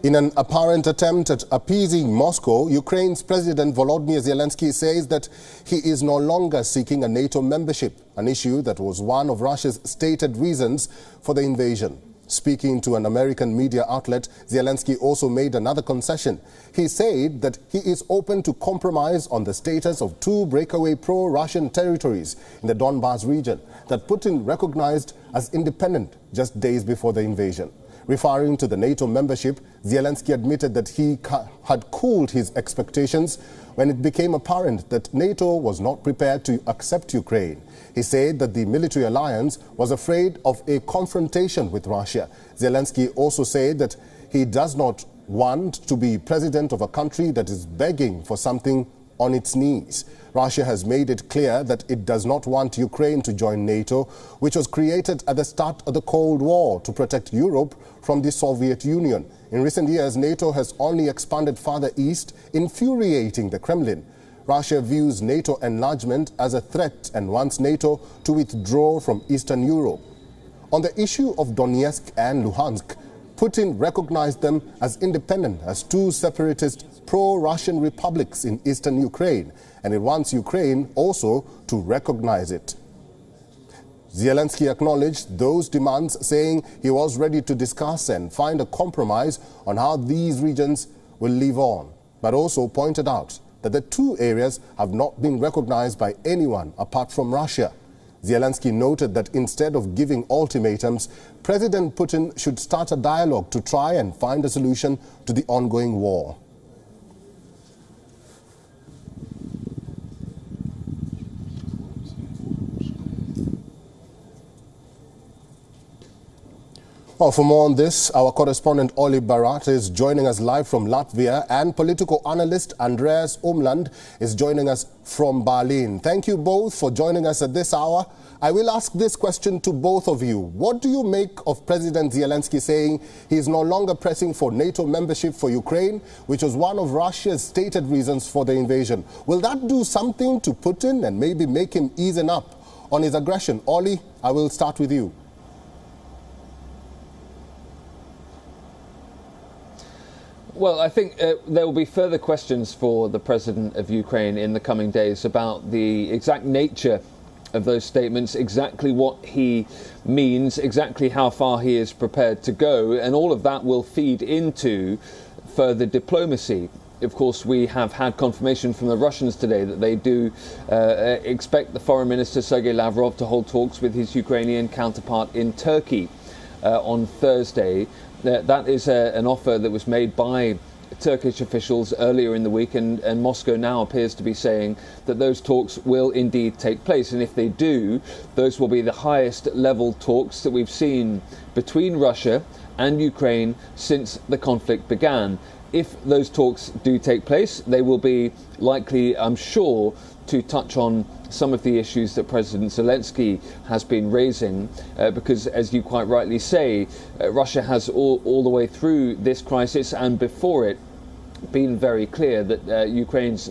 In an apparent attempt at appeasing Moscow, Ukraine's President Volodymyr Zelensky says that he is no longer seeking a NATO membership, an issue that was one of Russia's stated reasons for the invasion. Speaking to an American media outlet, Zelensky also made another concession. He said that he is open to compromise on the status of two breakaway pro-Russian territories in the Donbas region that Putin recognized as independent just days before the invasion. Referring to the NATO membership, Zelensky admitted that he had cooled his expectations when it became apparent that NATO was not prepared to accept Ukraine. He said that the military alliance was afraid of a confrontation with Russia. Zelensky also said that he does not want to be president of a country that is begging for something on its knees. Russia has made it clear that it does not want Ukraine to join NATO, which was created at the start of the Cold War to protect Europe from the Soviet Union. In recent years, NATO has only expanded farther east, infuriating the Kremlin. Russia views NATO enlargement as a threat and wants NATO to withdraw from Eastern Europe. On the issue of Donetsk and Luhansk, Putin recognized them as independent, as two separatist pro-Russian republics in eastern Ukraine, and it wants Ukraine also to recognize it. Zelensky acknowledged those demands, saying he was ready to discuss and find a compromise on how these regions will live on, but also pointed out that the two areas have not been recognized by anyone apart from Russia. Zelensky noted that instead of giving ultimatums, President Putin should start a dialogue to try and find a solution to the ongoing war. Well, for more on this, our correspondent Oli Barat is joining us live from Latvia, and political analyst Andreas Umland is joining us from Berlin. Thank you both for joining us at this hour. I will ask this question to both of you. What do you make of President Zelensky saying he is no longer pressing for NATO membership for Ukraine, which was one of Russia's stated reasons for the invasion? Will that do something to Putin and maybe make him easen up on his aggression? Oli, I will start with you. Well, I think there will be further questions for the president of Ukraine in the coming days about the exact nature of those statements, exactly what he means, exactly how far he is prepared to go, and all of that will feed into further diplomacy. Of course, we have had confirmation from the Russians today that they do expect the Foreign Minister Sergei Lavrov to hold talks with his Ukrainian counterpart in Turkey on Thursday. That is an offer that was made by Turkish officials earlier in the week, and Moscow now appears to be saying that those talks will indeed take place. And if they do, those will be the highest level talks that we've seen between Russia and Ukraine since the conflict began. If those talks do take place, they will be likely, I'm sure, to touch on some of the issues that President Zelensky has been raising, because, as you quite rightly say, Russia has all the way through this crisis and before it been very clear that Ukraine's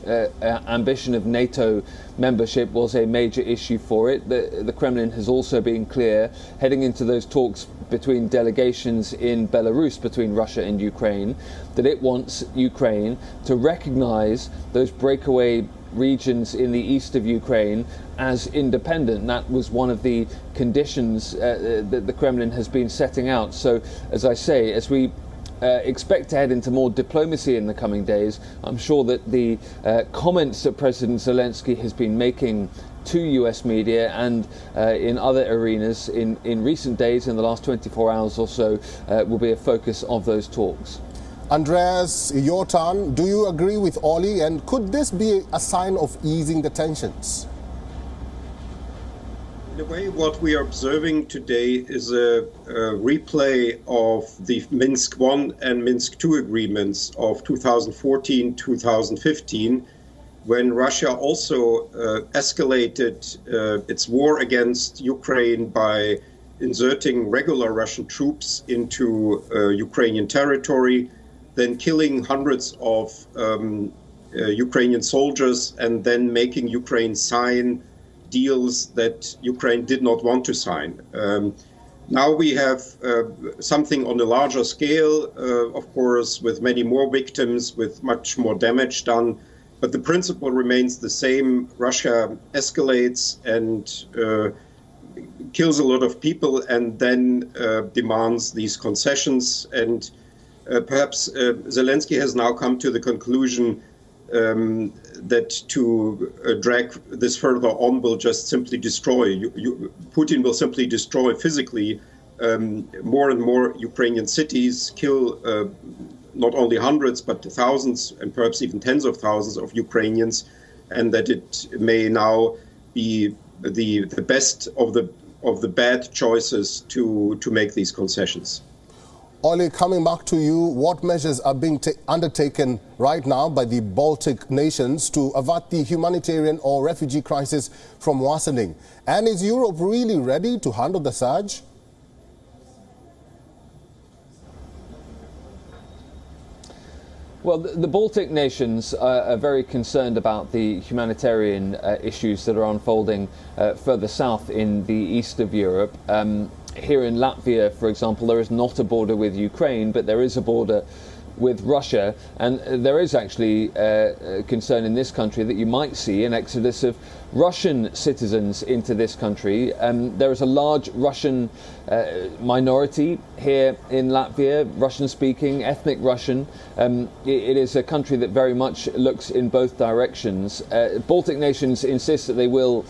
ambition of NATO membership was a major issue for it. The Kremlin has also been clear, heading into those talks between delegations in Belarus, between Russia and Ukraine, that it wants Ukraine to recognize those breakaway regions in the east of Ukraine as independent. That was one of the conditions that the Kremlin has been setting out. So, as I say, as we expect to head into more diplomacy in the coming days, I'm sure that the comments that President Zelensky has been making to US media and in other arenas in recent days, in the last 24 hours or so, will be a focus of those talks. Andreas, your turn. Do you agree with Oli, and could this be a sign of easing the tensions? In a way, what we are observing today is a replay of the Minsk I and Minsk II agreements of 2014-2015, when Russia also escalated its war against Ukraine by inserting regular Russian troops into Ukrainian territory, then killing hundreds of Ukrainian soldiers, and then making Ukraine sign deals that Ukraine did not want to sign. Now we have something on a larger scale, of course, with many more victims, with much more damage done. But the principle remains the same. Russia escalates and kills a lot of people and then demands these concessions. And perhaps Zelensky has now come to the conclusion that to drag this further on will just simply destroy. Putin will simply destroy physically more and more Ukrainian cities, kill not only hundreds but thousands and perhaps even tens of thousands of Ukrainians, and that it may now be the best of the bad choices to make these concessions. Olli, coming back to you, what measures are being undertaken right now by the Baltic nations to avert the humanitarian or refugee crisis from worsening? And is Europe really ready to handle the surge? Well, the Baltic nations are very concerned about the humanitarian issues that are unfolding further south in the east of Europe. Here in Latvia, for example, there is not a border with Ukraine, but there is a border with Russia, and there is actually concern in this country that you might see an exodus of Russian citizens into this country. There is a large Russian minority here in Latvia, Russian-speaking, ethnic Russian. It is a country that very much looks in both directions. Baltic nations insist that they will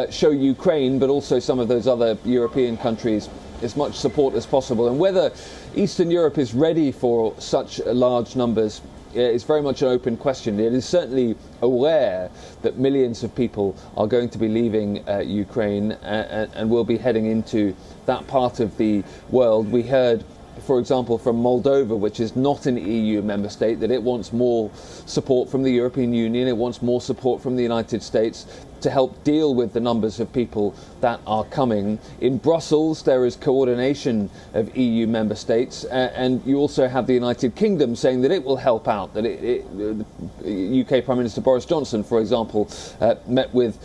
show Ukraine, but also some of those other European countries, as much support as possible. And whether Eastern Europe is ready for such large numbers is very much an open question. It is certainly aware that millions of people are going to be leaving Ukraine and will be heading into that part of the world. We heard, for example, from Moldova, which is not an EU member state, that it wants more support from the European Union, it wants more support from the United States to help deal with the numbers of people that are coming. In Brussels, there is coordination of EU member states, and you also have the United Kingdom saying that it will help out. That UK Prime Minister Boris Johnson, for example, met with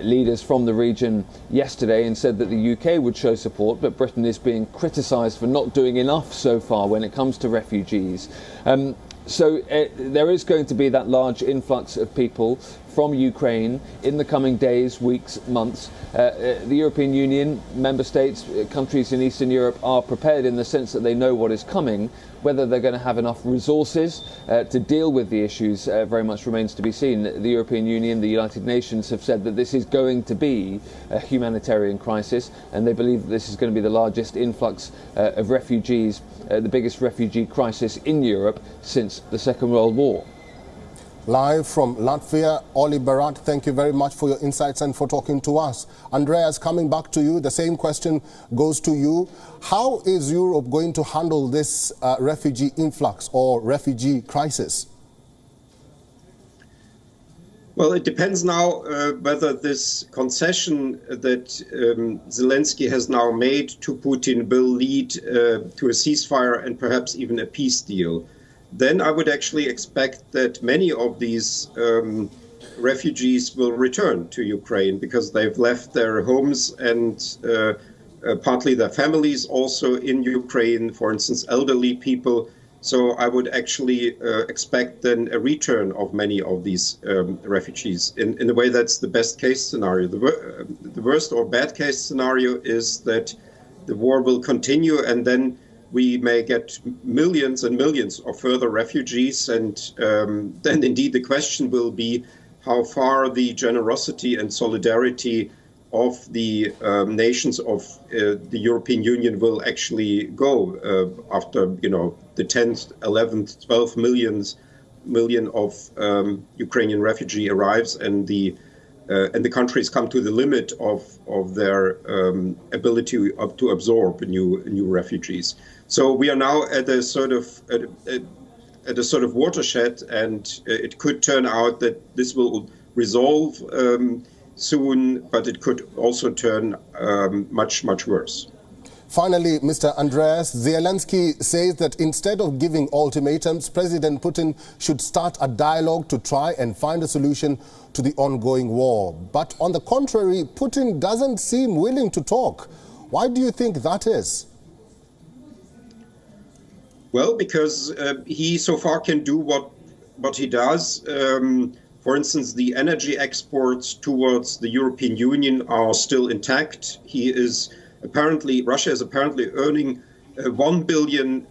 leaders from the region yesterday and said that the UK would show support, but Britain is being criticised for not doing enough so far when it comes to refugees. So there is going to be that large influx of people from Ukraine in the coming days, weeks, months. The European Union, member states, countries in Eastern Europe are prepared in the sense that they know what is coming. Whether they're going to have enough resources to deal with the issues very much remains to be seen. The European Union, the United Nations have said that this is going to be a humanitarian crisis, and they believe that this is going to be the largest influx of refugees, the biggest refugee crisis in Europe since the Second World War. Live from Latvia, Olli Barat, thank you very much for your insights and for talking to us. Andreas, coming back to you, the same question goes to you. How is Europe going to handle this refugee influx or refugee crisis? Well, it depends now whether this concession that Zelensky has now made to Putin will lead to a ceasefire and perhaps even a peace deal. Then I would actually expect that many of these refugees will return to Ukraine because they've left their homes and partly their families also in Ukraine, for instance, elderly people. So I would actually expect then a return of many of these refugees. In a way, that's the best case scenario. The worst or bad case scenario is that the war will continue and then we may get millions and millions of further refugees, and then indeed the question will be how far the generosity and solidarity of the nations of the European Union will actually go after, the 10th, 11th, 12th million of Ukrainian refugee arrives and the countries come to the limit of their ability to absorb new refugees. So we are now at a sort of watershed, and it could turn out that this will resolve soon, but it could also turn much worse. Finally, Mr. Andreas, Zelensky says that instead of giving ultimatums, President Putin should start a dialogue to try and find a solution to the ongoing war. But on the contrary, Putin doesn't seem willing to talk. Why do you think that is? Well, because he so far can do what he does. For instance, the energy exports towards the European Union are still intact. Russia is apparently earning 1 billion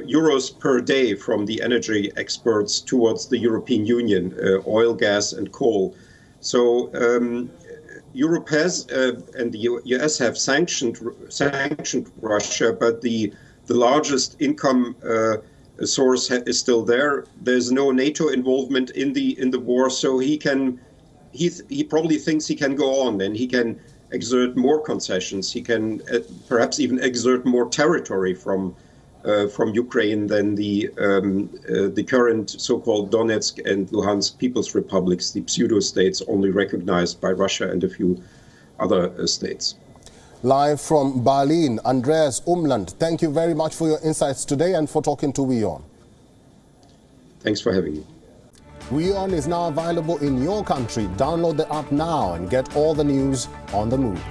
euros per day from the energy exports towards the European Union, oil, gas, and coal. So Europe has and the US have sanctioned Russia, but the largest income source is still there. There's no NATO involvement in the war, so he probably thinks he can go on, and he can exert more concessions. He can perhaps even exert more territory from Ukraine than the current so-called Donetsk and Luhansk People's Republics, the pseudo-states only recognized by Russia and a few other states. Live from Berlin, Andreas Umland, thank you very much for your insights today and for talking to WION. Thanks for having me. WION is now available in your country. Download the app now and get all the news on the move.